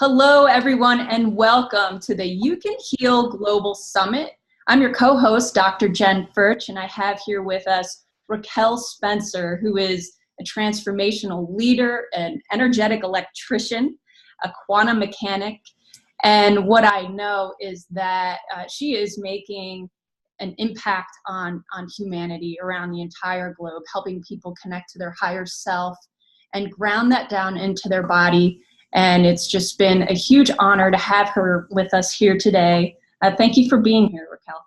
Hello, everyone, and welcome to the You Can Heal Global Summit. I'm your co-host, Dr. Jen Furch, and I have here with us Raquel Spencer, who is a transformational leader, an energetic electrician, a quantum mechanic. And what I know is that she is making an impact on humanity around the entire globe, helping people connect to their higher self and ground that down into their body. And it's just been a huge honor to have her with us here today. Thank you for being here, Raquel.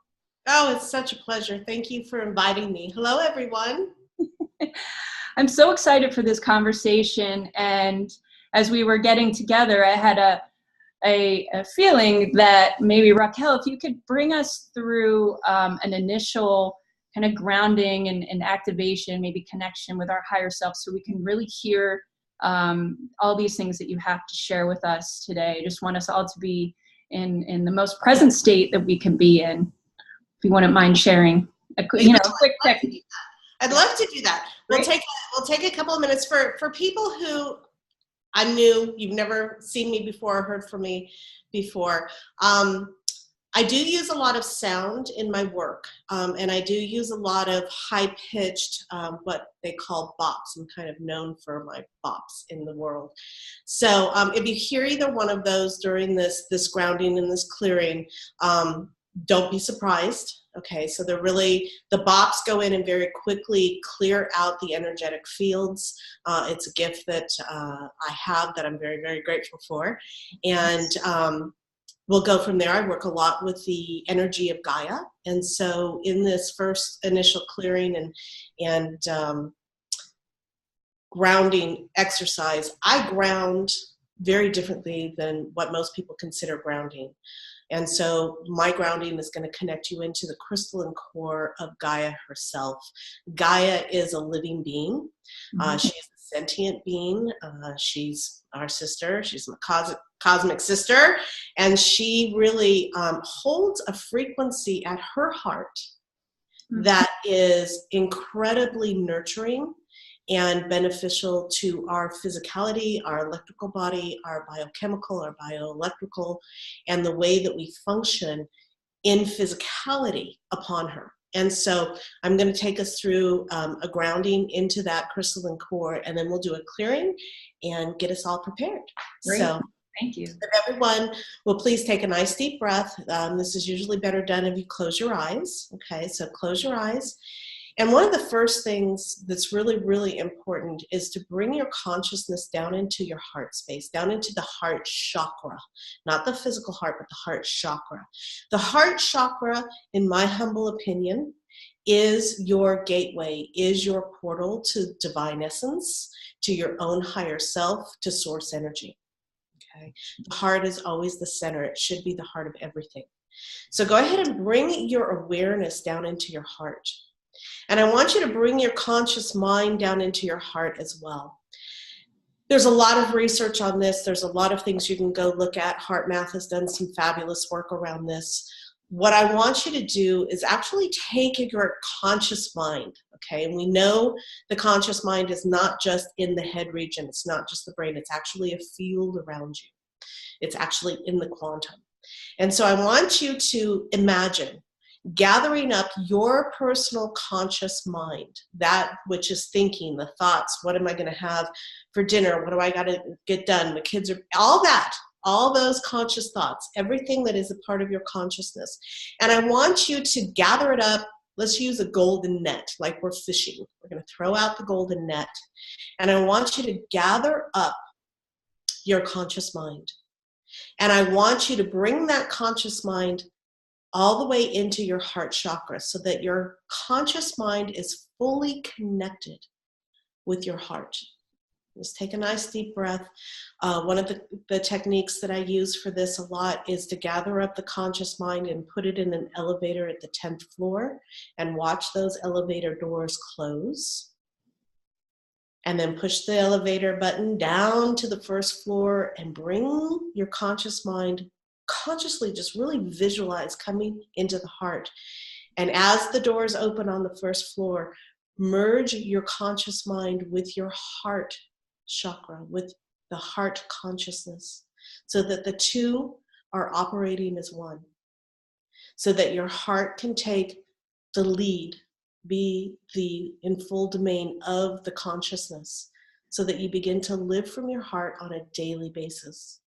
Oh, it's such a pleasure. Thank you for inviting me. Hello, everyone. I'm so excited for this conversation. And as we were getting together, I had a feeling that maybe, Raquel, if you could bring us through an initial kind of grounding and activation, maybe connection with our higher self, so we can really hear all these things that you have to share with us today. I just want us all to be in the most present state that we can be in. If you wouldn't mind sharing a quick technique. I'd love to do that. We'll take a couple of minutes for people who I'm new. You've never seen me before or heard from me before. I do use a lot of sound in my work, and I do use a lot of high-pitched, what they call bops. I'm kind of known for my bops in the world. So if you hear either one of those during this grounding and this clearing, don't be surprised. Okay, so the bops go in and very quickly clear out the energetic fields. It's a gift that I have that I'm very, very grateful for. And we'll go from there. I work a lot with the energy of Gaia. And so in this first initial clearing and grounding exercise, I ground very differently than what most people consider grounding. And so my grounding is going to connect you into the crystalline core of Gaia herself. Gaia is a living being. She's a sentient being. She's our sister. She's my cosmic sister. And she really holds a frequency at her heart that is incredibly nurturing and beneficial to our physicality, our electrical body, our biochemical, our bioelectrical, and the way that we function in physicality upon her. And so I'm going to take us through a grounding into that crystalline core, and then we'll do a clearing and get us all prepared. Great. So thank you. if everyone will please take a nice deep breath. This is usually better done if you close your eyes. Okay, so close your eyes. And one of the first things that's really, really important is to bring your consciousness down into your heart space, down into the heart chakra, not the physical heart, but the heart chakra. The heart chakra, in my humble opinion, is your gateway, is your portal to divine essence, to your own higher self, to source energy. Okay? The heart is always the center. It should be the heart of everything. So go ahead and bring your awareness down into your heart. And I want you to bring your conscious mind down into your heart as well. There's a lot of research on this. There's a lot of things you can go look at. Heart Math has done some fabulous work around this. What I want you to do is actually take your conscious mind, okay? And we know the conscious mind is not just in the head region. It's not just the brain. It's actually a field around you. It's actually in the quantum. And so I want you to imagine gathering up your personal conscious mind, that which is thinking, the thoughts, what am I going to have for dinner? What do I got to get done? The kids are, all that, all those conscious thoughts, everything that is a part of your consciousness. And I want you to gather it up. Let's use a golden net, like we're fishing. We're going to throw out the golden net. And I want you to gather up your conscious mind. And I want you to bring that conscious mind all the way into your heart chakra so that your conscious mind is fully connected with your heart. Just take a nice deep breath. One of the techniques that I use for this a lot is to gather up the conscious mind and put it in an elevator at the 10th floor and watch those elevator doors close. And then push the elevator button down to the first floor and bring your conscious mind consciously, just really visualize coming into the heart. And as the doors open on the first floor, merge your conscious mind with your heart chakra, with the heart consciousness. so that the two are operating as one, so that your heart can take the lead, be in full domain of the consciousness, so that you begin to live from your heart on a daily basis.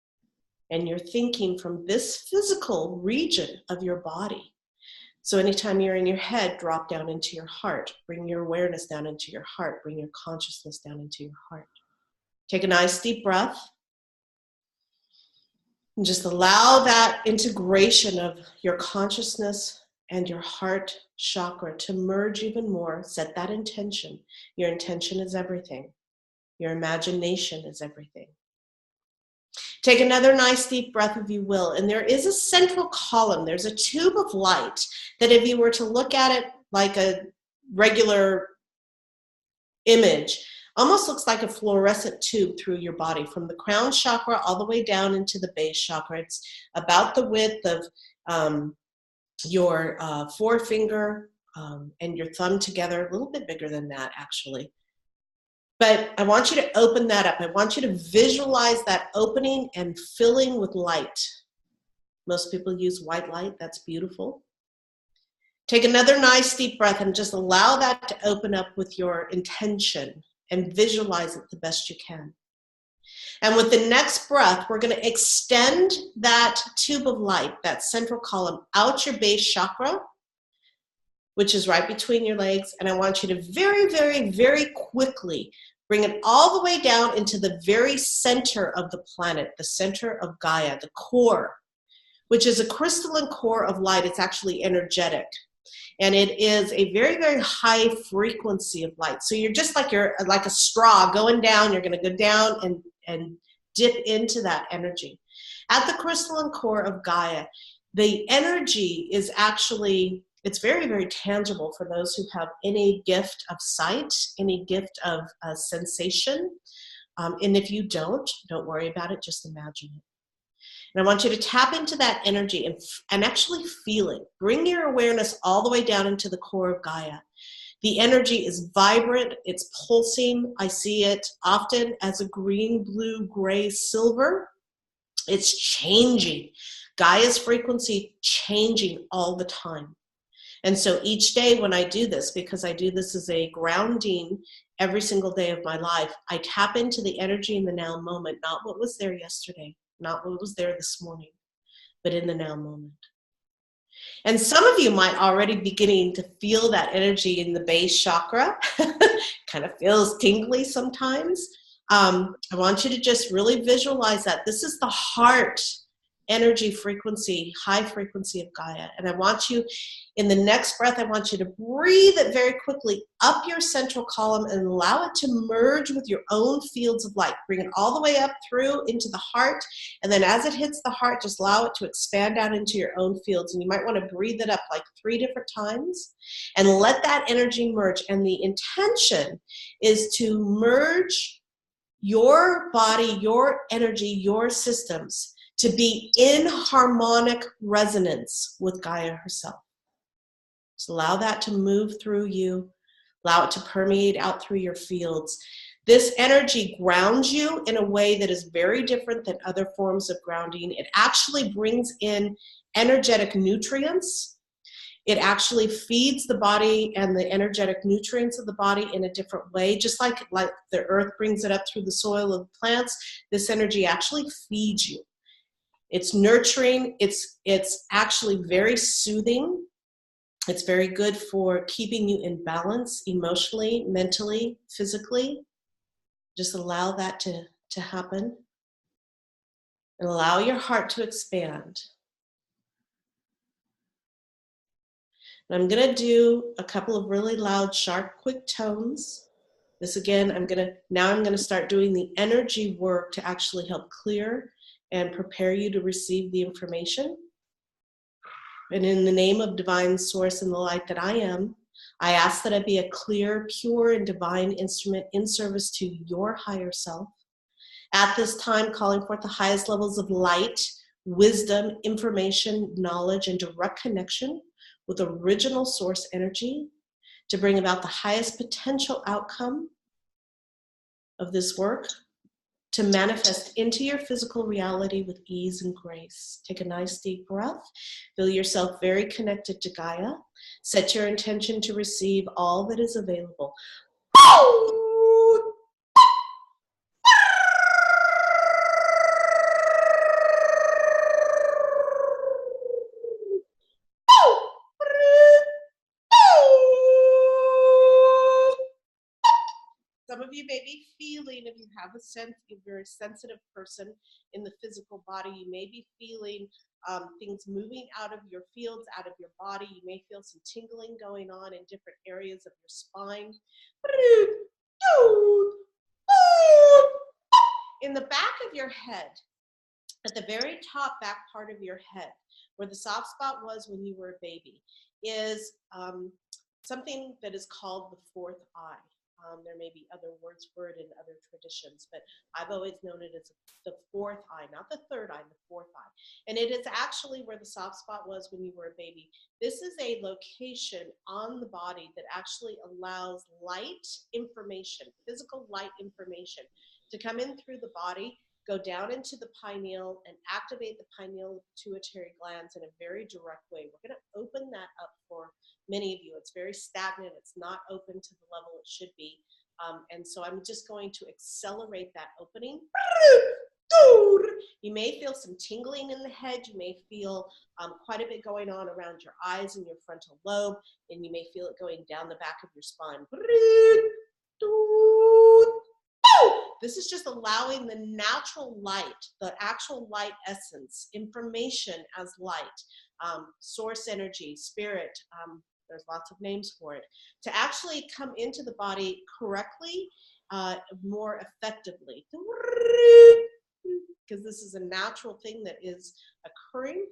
And you're thinking from this physical region of your body. So anytime you're in your head, drop down into your heart. Bring your awareness down into your heart. Bring your consciousness down into your heart. Take a nice deep breath. And just allow that integration of your consciousness and your heart chakra to merge even more. Set that intention. Your intention is everything. Your imagination is everything. Take another nice deep breath if you will. And there is a central column. There's a tube of light that if you were to look at it like a regular image, almost looks like a fluorescent tube through your body from the crown chakra all the way down into the base chakra. It's about the width of your forefinger and your thumb together, a little bit bigger than that actually. But I want you to open that up. I want you to visualize that opening and filling with light. Most people use white light. That's beautiful. Take another nice deep breath and just allow that to open up with your intention and visualize it the best you can. And with the next breath, we're going to extend that tube of light, that central column, out your base chakra, which is right between your legs. And I want you to very, very, very quickly bring it all the way down into the very center of the planet, the center of Gaia, the core, which is a crystalline core of light. It's actually energetic. And it is a very, very high frequency of light. So you're just like a straw going down. You're going to go down and dip into that energy. At the crystalline core of Gaia, the energy is actually, it's very, very tangible for those who have any gift of sight, any gift of sensation. And if you don't worry about it, just imagine it. And I want you to tap into that energy and actually feel it. Bring your awareness all the way down into the core of Gaia. The energy is vibrant, it's pulsing. I see it often as a green, blue, gray, silver. It's changing. Gaia's frequency changing all the time. And so each day when I do this, because I do this as a grounding every single day of my life, I tap into the energy in the now moment, not what was there yesterday, not what was there this morning, but in the now moment. And some of you might already be beginning to feel that energy in the base chakra. Kind of feels tingly sometimes. I want you to just really visualize that. This is the heart energy frequency, high frequency of Gaia. And I want you, in the next breath, I want you to breathe it very quickly up your central column and allow it to merge with your own fields of light. Bring it all the way up through into the heart. And then as it hits the heart, just allow it to expand out into your own fields. And you might want to breathe it up like 3 different times and let that energy merge. And the intention is to merge your body, your energy, your systems to be in harmonic resonance with Gaia herself. So allow that to move through you, allow it to permeate out through your fields. This energy grounds you in a way that is very different than other forms of grounding. It actually brings in energetic nutrients. It actually feeds the body and the energetic nutrients of the body in a different way. Just like the earth brings it up through the soil of plants, this energy actually feeds you. It's nurturing, it's actually very soothing. It's very good for keeping you in balance emotionally, mentally, physically. Just allow that to happen. And allow your heart to expand. And I'm going to do a couple of really loud, sharp, quick tones. This again, I'm going to start doing the energy work to actually help clear and prepare you to receive the information. And in the name of divine source and the light that I am, I ask that I be a clear, pure, and divine instrument in service to your higher self. At this time, calling forth the highest levels of light, wisdom, information, knowledge, and direct connection with original source energy to bring about the highest potential outcome of this work to manifest into your physical reality with ease and grace. Take a nice deep breath. Feel yourself very connected to Gaia. Set your intention to receive all that is available. Some of you may be feeling, if you have a sense, if you're a sensitive person in the physical body, you may be feeling things moving out of your fields, out of your body. You may feel some tingling going on in different areas of your spine. In the back of your head, at the very top back part of your head, where the soft spot was when you were a baby, is something that is called the fourth eye. There may be other words for it in other traditions, but I've always known it as the fourth eye, not the third eye, the fourth eye. And it is actually where the soft spot was when you were a baby. This is a location on the body that actually allows light information, physical light information, to come in through the body, go down into the pineal, and activate the pineal pituitary glands in a very direct way. We're going to open that up for many of you. It's very stagnant. It's not open to the level it should be. And so I'm just going to accelerate that opening. You may feel some tingling in the head. You may feel quite a bit going on around your eyes and your frontal lobe, and you may feel it going down the back of your spine. This is just allowing the natural light, the actual light essence, information as light, source energy, spirit, there's lots of names for it, to actually come into the body correctly, more effectively. Because this is a natural thing that is occurring.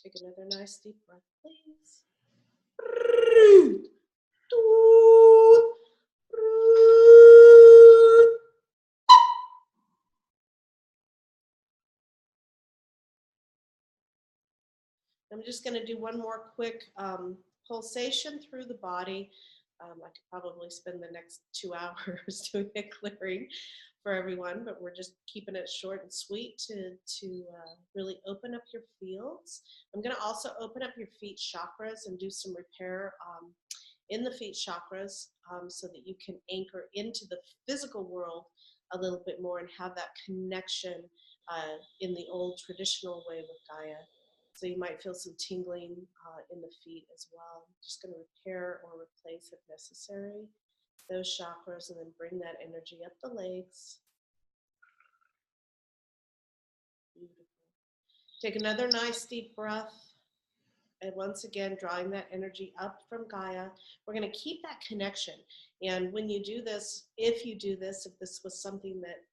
Take another nice deep breath, please. I'm just going to do one more quick pulsation through the body. I could probably spend the next 2 hours doing a clearing for everyone, but we're just keeping it short and sweet to really open up your fields. I'm going to also open up your feet chakras and do some repair in the feet chakras so that you can anchor into the physical world a little bit more and have that connection in the old traditional way with Gaia. So you might feel some tingling in the feet as well. I'm just going to repair or replace if necessary those chakras and then bring that energy up the legs. Beautiful. Take another nice deep breath. And once again, drawing that energy up from Gaia. We're going to keep that connection. And when you do this, if this was something that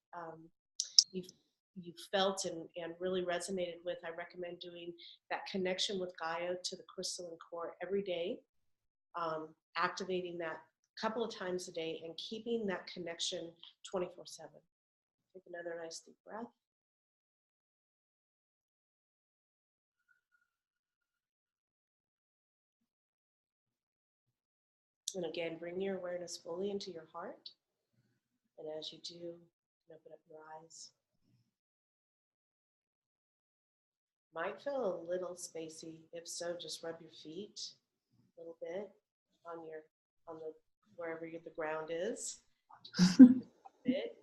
you felt and really resonated with, I recommend doing that connection with Gaia to the crystalline core every day, activating that a couple of times a day and keeping that connection 24/7. Take another nice deep breath. And again, bring your awareness fully into your heart. And as you do, you can open up your eyes. Might feel a little spacey. If so, just rub your feet a little bit on the wherever the ground is. Just a bit.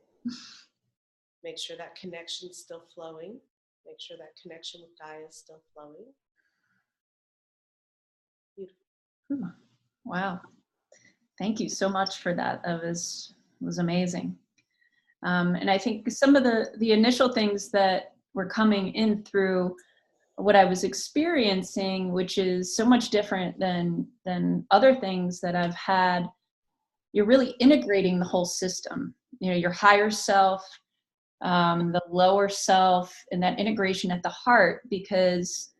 Make sure that connection's still flowing. Make sure that connection with Gaia is still flowing. Beautiful. Wow. Thank you so much for that. That was amazing. And I think some of the initial things that were coming in through what I was experiencing, which is so much different than other things that I've had, you're really integrating the whole system. You know, your higher self, the lower self, and that integration at the heart, because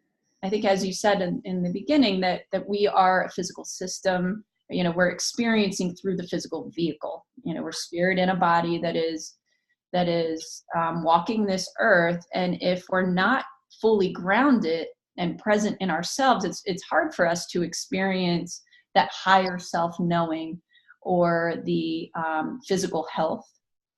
I think, as you said in the beginning, that we are a physical system. You know, we're experiencing through the physical vehicle. You know, we're spirit in a body that is walking this earth. And if we're not fully grounded and present in ourselves, it's hard for us to experience that higher self knowing or the physical health.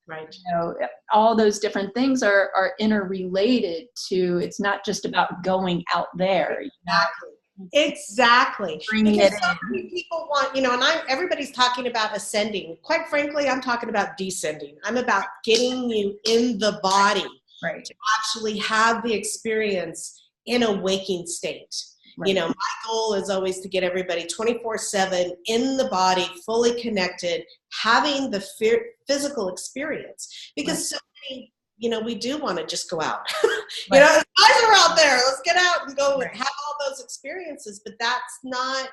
Right. You know, all those different things are interrelated to, it's not just about going out there. Exactly. Exactly. Bringing Because it so in. many people want, and everybody's talking about ascending. Quite frankly, I'm talking about descending. I'm about getting you in the body Right. to actually have the experience in a waking state. Right. My goal is always to get everybody 24/7 in the body, fully connected, having the physical experience. Because so many, we do want to just go out. Right. Guys are out there. Let's get out and go Right. and have all those experiences. But that's not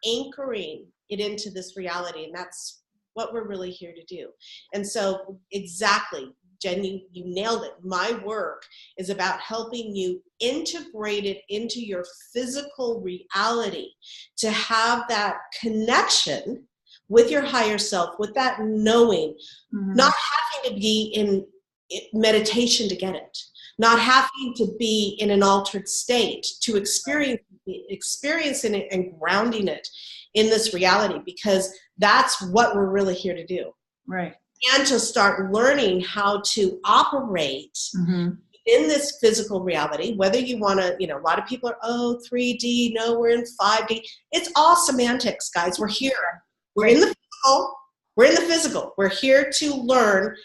anchoring it into this reality. And that's what we're really here to do. And so exactly, Jen, you nailed it. My work is about helping you integrate it into your physical reality to have that connection with your higher self, with that knowing, not having to be in meditation to get it, not having to be in an altered state to experiencing it and grounding it in this reality, because that's what we're really here to do. Right. And to start learning how to operate in this physical reality, whether you want to, a lot of people are, 3D, no, we're in 5D. It's all semantics, guys. We're here. We're in the physical. We're in the physical. We're here to learn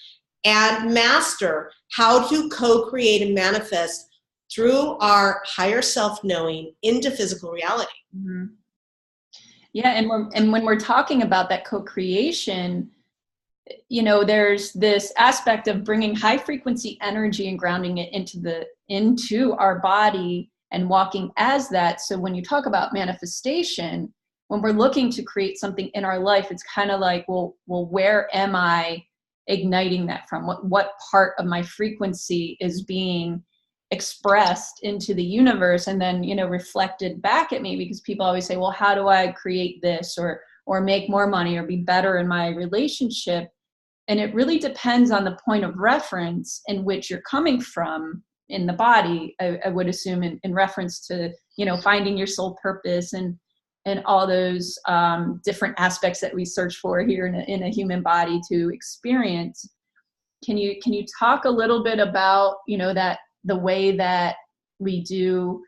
and master how to co-create and manifest through our higher self-knowing into physical reality. Yeah, and when we're talking about that co-creation, there's this aspect of bringing high frequency energy and grounding it into our body and walking as that. So when you talk about manifestation, when we're looking to create something in our life, it's kind of like, well, where am I igniting that from? What part of my frequency is being expressed into the universe and then, reflected back at me? Because people always say, well, how do I create this or make more money or be better in my relationship? And it really depends on the point of reference in which you're coming from in the body, I would assume, in reference to, finding your soul purpose and all those different aspects that we search for here in a human body to experience. Can you talk a little bit about, that the way that we do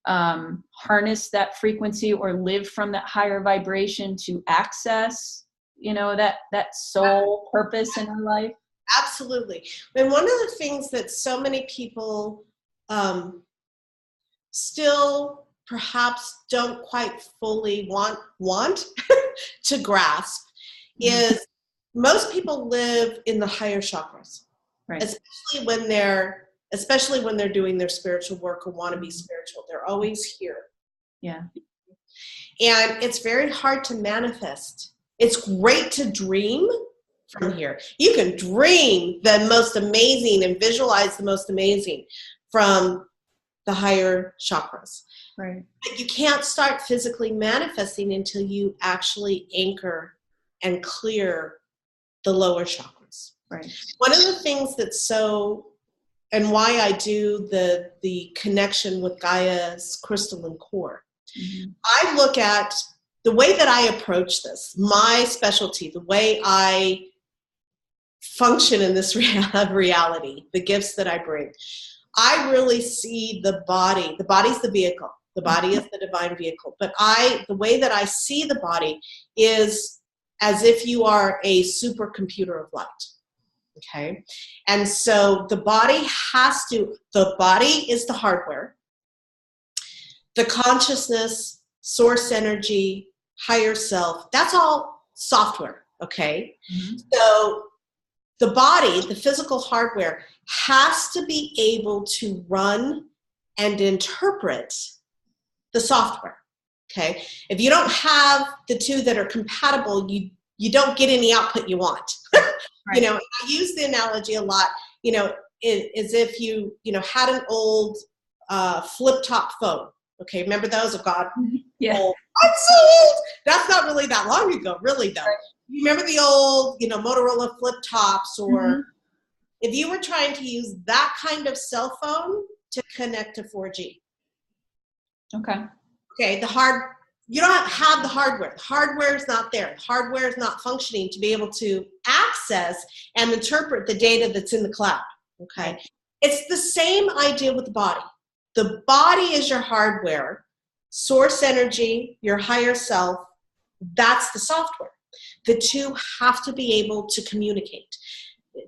harness that frequency or live from that higher vibration to access, that soul purpose in our life? Absolutely. And one of the things that so many people still perhaps don't quite fully want to grasp is most people live in the higher chakras, right. especially when they're doing their spiritual work or want to be spiritual. They're always here. Yeah. And it's very hard to manifest. It's great to dream from here. You can dream the most amazing and visualize the most amazing from the higher chakras. Right. But you can't start physically manifesting until you actually anchor and clear the lower chakras. Right. One of the things that's and why I do the connection with Gaia's crystalline core, I look at the way that I approach this, my specialty, the way I function in this reality, the gifts that I bring. I really see the body. The body's the vehicle. The body is the divine vehicle. But the way that I see the body is as if you are a supercomputer of light. Okay? And so the body is the hardware. The consciousness, source energy, higher self, that's all software. Okay? So the body, the physical hardware, has to be able to run and interpret the software. Okay? If you don't have the two that are compatible, you don't get any output you want. Right. I use the analogy a lot, as if you had an old flip top phone. Okay, remember those? Oh God, yeah. Old. I'm so old. That's not really that long ago, really though. Right. You remember the old, Motorola flip tops, or if you were trying to use that kind of cell phone to connect to 4G. Okay. Okay, you don't have the hardware. The hardware is not there. The hardware is not functioning to be able to access and interpret the data that's in the cloud. Okay. Right. It's the same idea with the body. The body is your hardware, source energy, your higher self. That's the software. The two have to be able to communicate.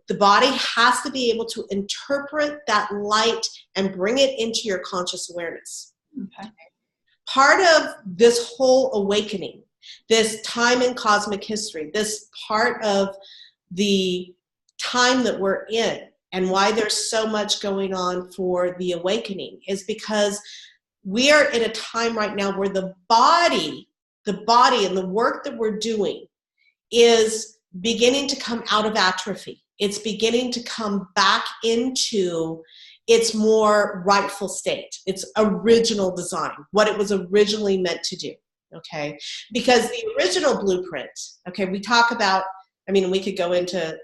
The body has to be able to interpret that light and bring it into your conscious awareness. Okay. Part of this whole awakening, this time in cosmic history, this part of the time that we're in and why there's so much going on for the awakening is because we are in a time right now where the body and the work that we're doing is beginning to come out of atrophy. It's beginning to come back into its more rightful state, its original design, what it was originally meant to do, okay? Because the original blueprint, okay, we talk about, I mean, we could go into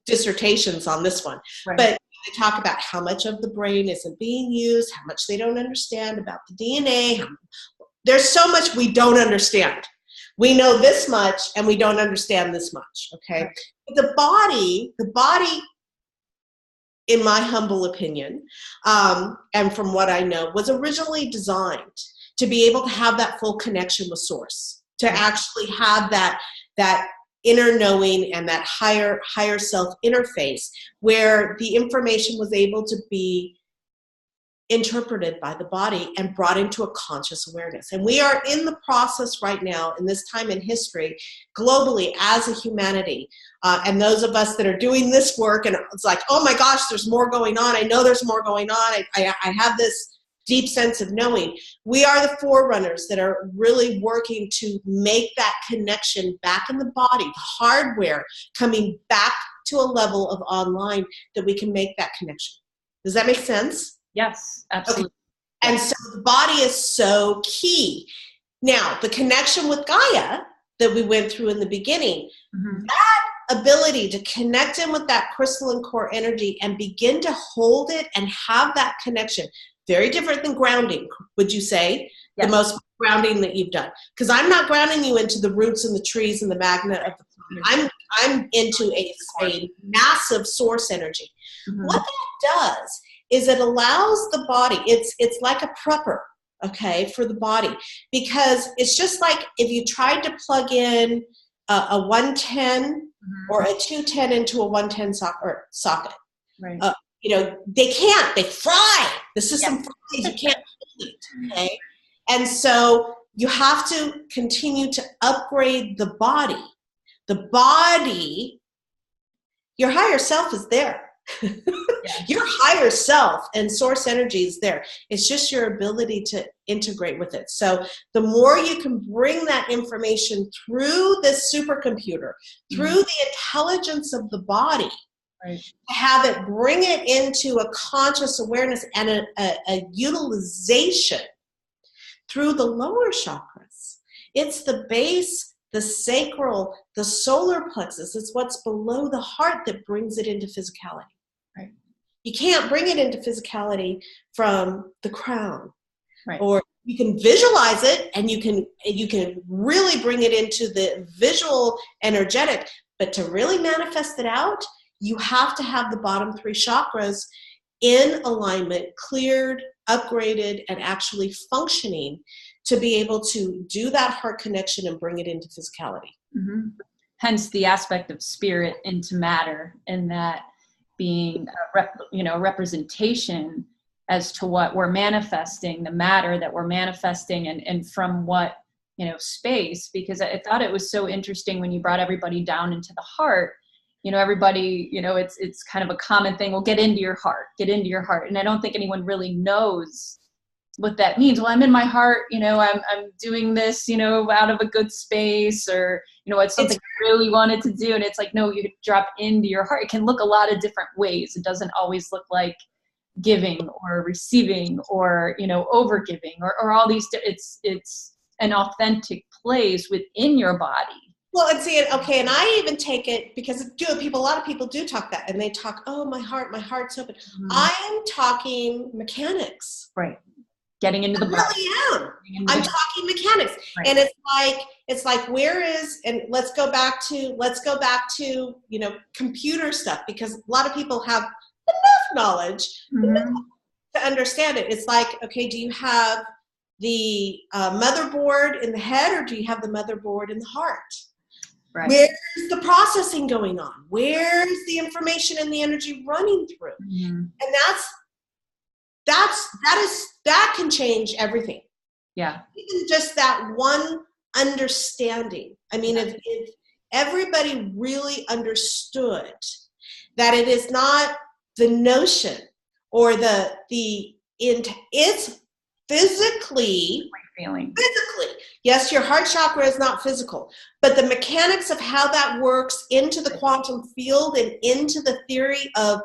dissertations on this one, Right. but they talk about how much of the brain isn't being used, how much they don't understand about the DNA. There's so much we don't understand. We know this much and we don't understand this much, okay? Right. But the body, in my humble opinion, and from what I know, was originally designed to be able to have that full connection with source, to actually have that inner knowing and that higher self interface where the information was able to be interpreted by the body and brought into a conscious awareness. And we are in the process right now in this time in history, globally as a humanity. And those of us that are doing this work, and it's like, oh my gosh, there's more going on. I know there's more going on. I have this deep sense of knowing. We are the forerunners that are really working to make that connection back in the body, the hardware coming back to a level of online that we can make that connection. Does that make sense? Yes, absolutely. Okay. And so the body is so key. Now, the connection with Gaia that we went through in the beginning, that ability to connect in with that crystalline core energy and begin to hold it and have that connection, very different than grounding, would you say? Yes. The most grounding that you've done. Because I'm not grounding you into the roots and the trees and the magnet of the planet. I'm into a massive source energy. What that does is it allows the body, it's like a prepper, okay, for the body, because it's just like if you tried to plug in a 110 or a 210 into a 110 socket. Right. You know, they fry. The system fries, you can't hold it, okay? And so you have to continue to upgrade the body. The body, your higher self is there. Your higher self and source energy is there. It's just your ability to integrate with it. So the more you can bring that information through this supercomputer, through the intelligence of the body, have it bring it into a conscious awareness and a utilization through the lower chakras. It's the base, the sacral, the solar plexus. It's what's below the heart that brings it into physicality. Right. You can't bring it into physicality from the crown. Right. Or you can visualize it and you can really bring it into the visual energetic, but to really manifest it out, you have to have the bottom three chakras in alignment, cleared, upgraded, and actually functioning to be able to do that heart connection and bring it into physicality. Hence the aspect of spirit into matter, and that being a representation as to what we're manifesting, the matter that we're manifesting, and from what space. Because I thought it was so interesting when you brought everybody down into the heart. Everybody, it's kind of a common thing. Well, get into your heart. And I don't think anyone really knows what that means. Well, I'm in my heart, I'm doing this, out of a good space, or, it's something I really wanted to do. And it's like, no, you drop into your heart. It can look a lot of different ways. It doesn't always look like giving or receiving or, over giving or all these, it's an authentic place within your body. Well, and see it, okay, and I even take it because a lot of people do talk that, and they talk, oh, my heart's open. I am talking mechanics. Right. getting into the body. I really am. I'm talking mechanics. Right. And it's like where is, and let's go back to, you know, computer stuff, because a lot of people have enough knowledge to understand it. It's like, okay, do you have the motherboard in the head, or do you have the motherboard in the heart? Right. Where's the processing going on? Where's the information and the energy running through? And that can change everything. Yeah. Even just that one understanding. I mean, if everybody really understood that it is not the notion or it's physically. Yes, your heart chakra is not physical, but the mechanics of how that works into the quantum field and into the theory of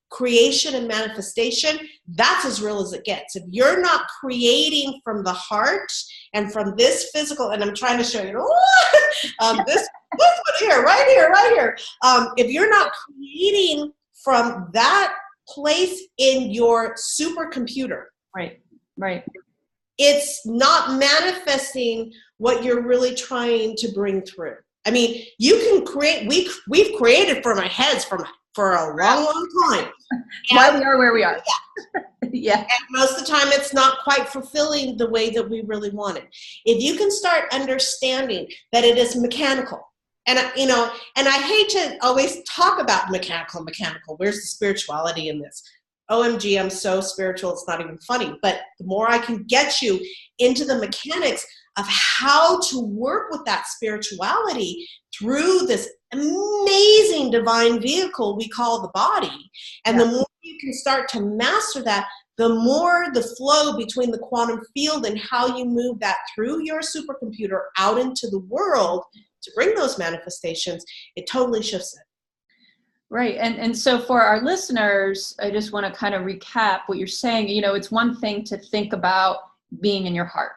creation and manifestation, that's as real as it gets. If you're not creating from the heart and from this physical, and I'm trying to show you, this one here, right here. If you're not creating from that place in your supercomputer, right. It's not manifesting what you're really trying to bring through. I mean, you can create, we've created from our heads for a long time. Why we are where we are. Yeah. And most of the time it's not quite fulfilling the way that we really want it. If you can start understanding that it is mechanical, and you know, and I hate to always talk about mechanical, where's the spirituality in this? OMG, I'm so spiritual, it's not even funny. But the more I can get you into the mechanics of how to work with that spirituality through this amazing divine vehicle we call the body, and the more you can start to master that, the more the flow between the quantum field and how you move that through your supercomputer out into the world to bring those manifestations, it totally shifts it. Right. And so for our listeners, I just want to kind of recap what you're saying. You know, it's one thing to think about being in your heart.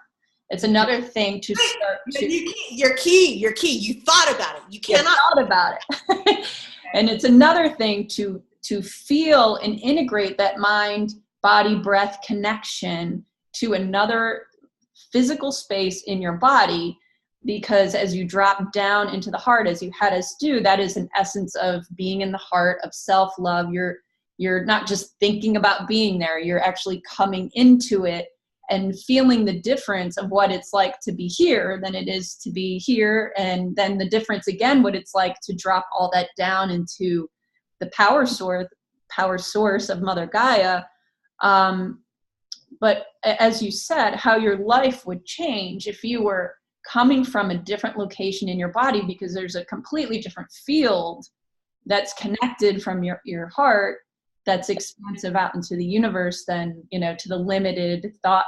It's another thing to start to... Your key. You thought about it. You cannot... thought about it. And it's another thing to feel and integrate that mind, body, breath connection to another physical space in your body. Because as you drop down into the heart, as you had us do, that is an essence of being in the heart, of self-love. You're not just thinking about being there. You're actually coming into it and feeling the difference of what it's like to be here than it is to be here. And then the difference again, what it's like to drop all that down into the power source of Mother Gaia. But as you said, how your life would change if you were coming from a different location in your body, because there's a completely different field that's connected from your heart that's expansive out into the universe than, you know, to the limited thought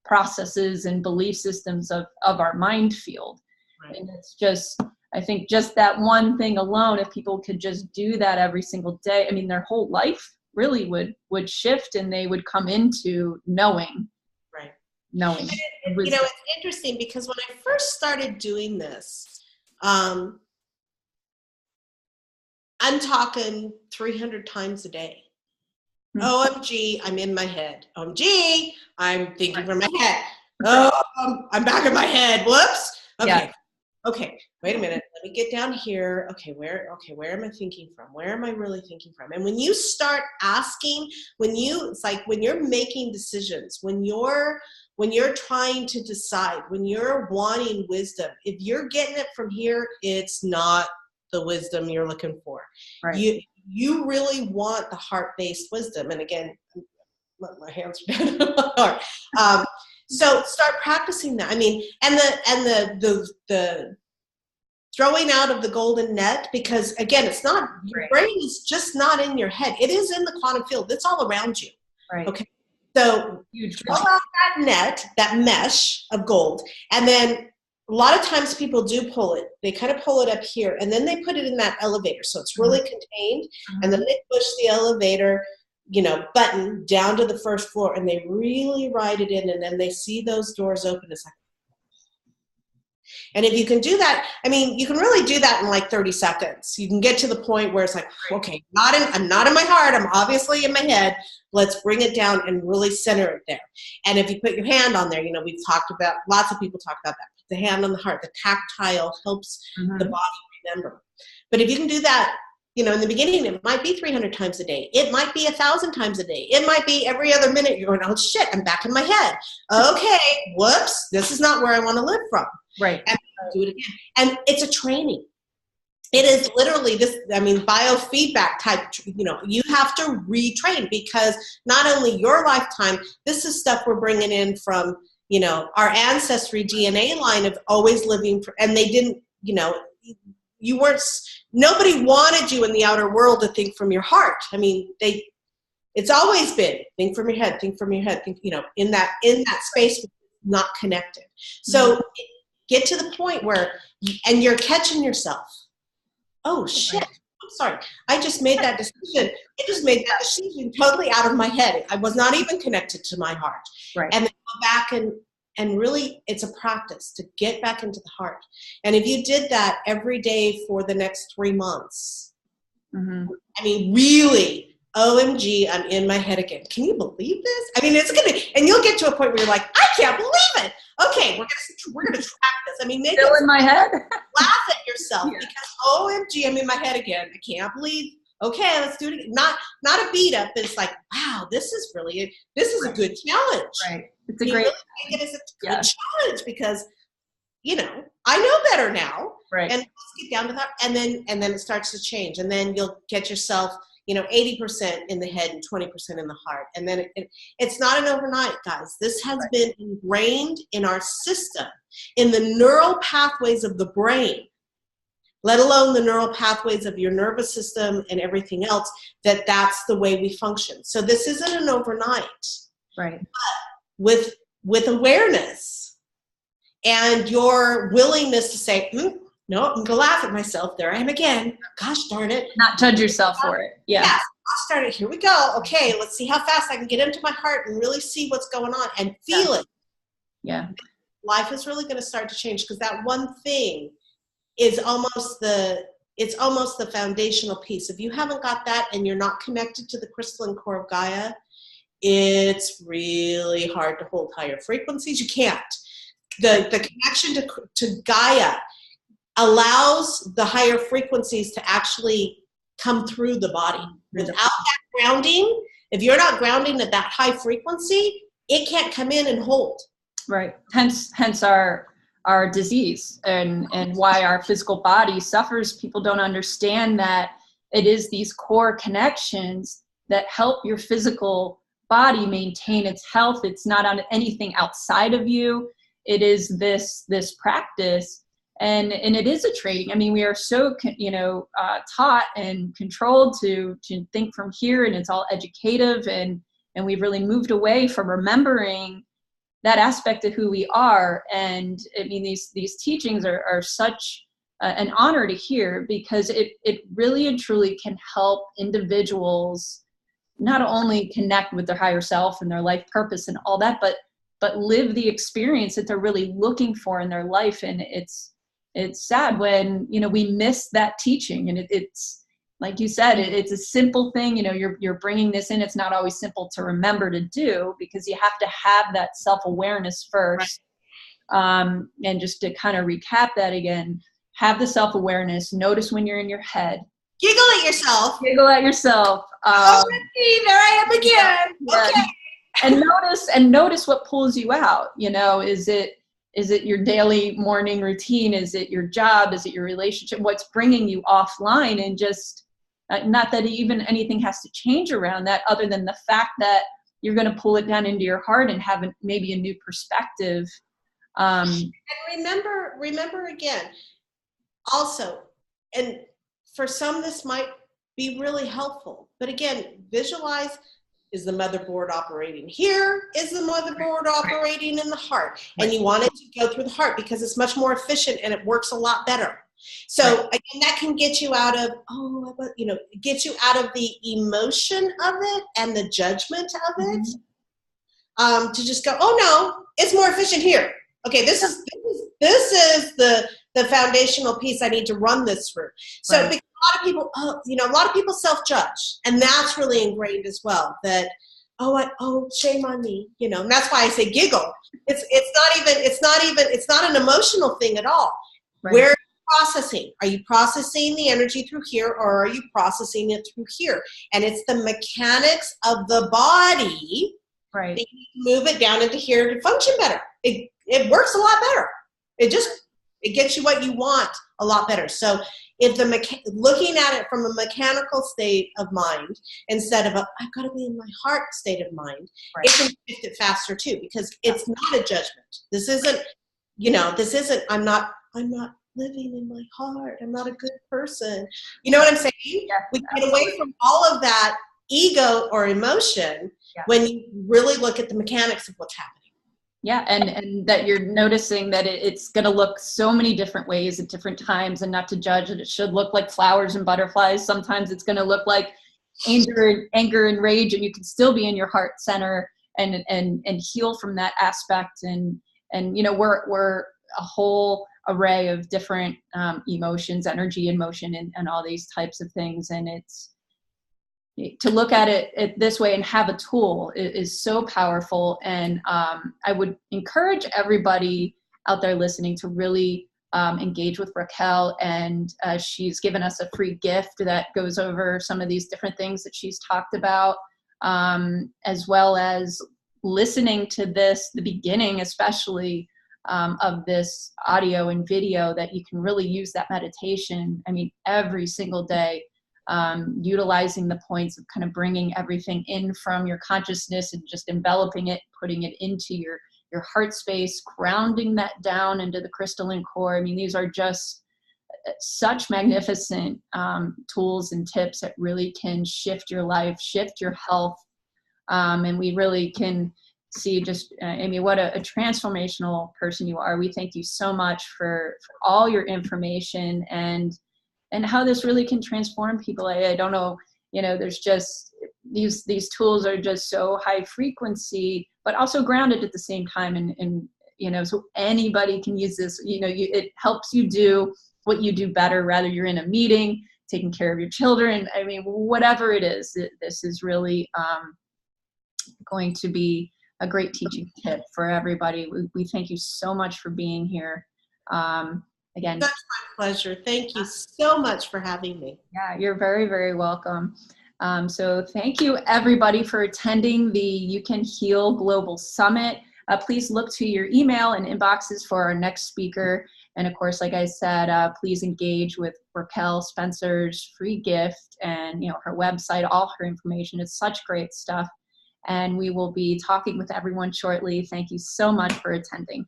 processes and belief systems of our mind field. Right. And it's just, I think just that one thing alone, if people could just do that every single day, I mean, their whole life really would shift, and they would come into knowing. Knowing. You know, it's interesting because when I first started doing this, I'm talking 300 times a day. OMG, I'm in my head. OMG, I'm thinking from my head. Oh, I'm back in my head. Whoops. Okay. Yeah. Okay. Wait a minute. Let me get down here. Okay. Where am I thinking from? Where am I really thinking from? And when you start asking, it's like when you're making decisions, when you're trying to decide, when you're wanting wisdom, if you're getting it from here, it's not the wisdom you're looking for. Right. You really want the heart-based wisdom. And again, my hands are down on my heart. So start practicing that. I mean, and the throwing out of the golden net, because again, it's not, your brain is just not in your head. It is in the quantum field. It's all around you. Right. Okay. So you throw out that net, that mesh of gold, and then a lot of times people do pull it. They kind of pull it up here, and then they put it in that elevator. So it's really contained, and then they push the elevator, you know, button down to the first floor, and they really ride it in, and then they see those doors open. It's like, And if you can do that, I mean, you can really do that in like 30 seconds. You can get to the point where it's like, okay, I'm not in my heart. I'm obviously in my head. Let's bring it down and really center it there. And if you put your hand on there, we've talked about, lots of people talk about that. Put the hand on the heart. The tactile helps the body remember. But if you can do that, in the beginning, it might be 300 times a day. It might be 1,000 times a day. It might be every other minute you're going, oh shit, I'm back in my head. Okay, whoops, this is not where I want to live from. Right. And do it again. And it's a training. It is literally this, biofeedback type, you have to retrain, because not only your lifetime, this is stuff we're bringing in from, our ancestry DNA line of always living, and they didn't, nobody wanted you in the outer world to think from your heart. I mean, it's always been think from your head, think from your head, think, in that space, not connected. So get to the point where, and you're catching yourself. Oh shit, I'm sorry. I just made that decision. I just made that decision totally out of my head. I was not even connected to my heart. Right. And then go back and really, it's a practice to get back into the heart. And if you did that every day for the next 3 months, really, OMG, I'm in my head again. Can you believe this? And you'll get to a point where you're like, I can't believe it. Okay, we're gonna track this. Maybe still in my head. Laugh at yourself because OMG, I'm in my head again. I can't believe. Okay, let's do it again. Not a beat up, but it's like, wow, this is a good challenge. Right. It's a great. Really take it as a good challenge because, I know better now. Right. And let's get down to that, and then it starts to change, and then you'll get yourself, 80% in the head and 20% in the heart, and then it's not an overnight, guys. This has been ingrained in our system, in the neural pathways of the brain, let alone the neural pathways of your nervous system and everything else, that's the way we function. So this isn't an overnight. Right. But with awareness and your willingness to say, no, I'm going to laugh at myself. There I am again. Gosh darn it. Not judge yourself for it. Yeah. Yes, I'll start it. Here we go. Okay, let's see how fast I can get into my heart and really see what's going on and feel it. Yeah. Life is really going to start to change, because that one thing is almost the foundational piece. If you haven't got that and you're not connected to the crystalline core of Gaia, it's really hard to hold higher frequencies. You can't. The connection to Gaia allows the higher frequencies to actually come through the body. Without that grounding, if you're not grounding at that high frequency, it can't come in and hold. Right. Hence our disease and why our physical body suffers. People don't understand that it is these core connections that help your physical body maintain its health. It's not on anything outside of you. It is this practice, and it is a training. We are so taught and controlled to think from here, and it's all educative, and we've really moved away from remembering that aspect of who we are. And these teachings are such an honor to hear, because it really and truly can help individuals not only connect with their higher self and their life purpose and all that, but live the experience that they're really looking for in their life. And it's sad when, we miss that teaching. And it's like you said, it's a simple thing. You're bringing this in. It's not always simple to remember to do, because you have to have that self-awareness first. Right. And just to kind of recap that again, have the self-awareness, notice when you're in your head. Giggle at yourself. Giggle at yourself. Oh, there I am again. Yeah. Okay. And notice what pulls you out. Is it your daily morning routine? Is it your job? Is it your relationship? What's bringing you offline? And just not that even anything has to change around that, other than the fact that you're going to pull it down into your heart and have maybe a new perspective. And remember again, also, and for some this might be really helpful, but again, visualize, is the motherboard operating here? Is the motherboard operating in the heart? And you want it to go through the heart because it's much more efficient and it works a lot better. So again, that can get you out of, get you out of the emotion of it and the judgment of it, to just go, oh no, it's more efficient here. Okay, this is the foundational piece I need to run this through. So Right. because a lot of people self-judge, and that's really ingrained as well. That shame on me, and that's why I say giggle. It's not an emotional thing at all. Right. Where are you processing? Are you processing the energy through here, or are you processing it through here? And it's the mechanics of the body. Right. That you move it down into here to function better. It works a lot better. It gets you what you want a lot better. So if looking at it from a mechanical state of mind instead of I've got to be in my heart state of mind, Right. it can shift it faster too, because it's not a judgment. This isn't I'm not living in my heart. I'm not a good person. You know what I'm saying? Yeah, We get away from all of that ego or emotion when you really look at the mechanics of what's happening. Yeah, and that you're noticing that it's going to look so many different ways at different times, and not to judge that it should look like flowers and butterflies. Sometimes it's going to look like anger and rage, and you can still be in your heart center and heal from that aspect. And we're a whole array of different emotions, energy and motion, and all these types of things. And it's to look at it this way and have a tool is so powerful. And I would encourage everybody out there listening to really engage with Raquel. And she's given us a free gift that goes over some of these different things that she's talked about, as well as listening to the beginning, especially of this audio and video, that you can really use that meditation. I mean, every single day. Utilizing the points of kind of bringing everything in from your consciousness and just enveloping it, putting it into your heart space, grounding that down into the crystalline core. I mean, these are just such magnificent tools and tips that really can shift your life, shift your health. And we really can see just, Amy, what a transformational person you are. We thank you so much for all your information and how this really can transform people. I don't know, there's just these tools are just so high frequency, but also grounded at the same time. And so anybody can use this. It helps you do what you do better, rather you're in a meeting, taking care of your children. I mean, whatever it is, this is really going to be a great teaching tip for everybody. We thank you so much for being here. Again, such my pleasure. Thank you so much for having me. Yeah, you're very, very welcome. So thank you everybody for attending the You Can Heal Global Summit. Please look to your email and inboxes for our next speaker. And of course, like I said, please engage with Raquel Spencer's free gift and her website, all her information. It's such great stuff. And we will be talking with everyone shortly. Thank you so much for attending.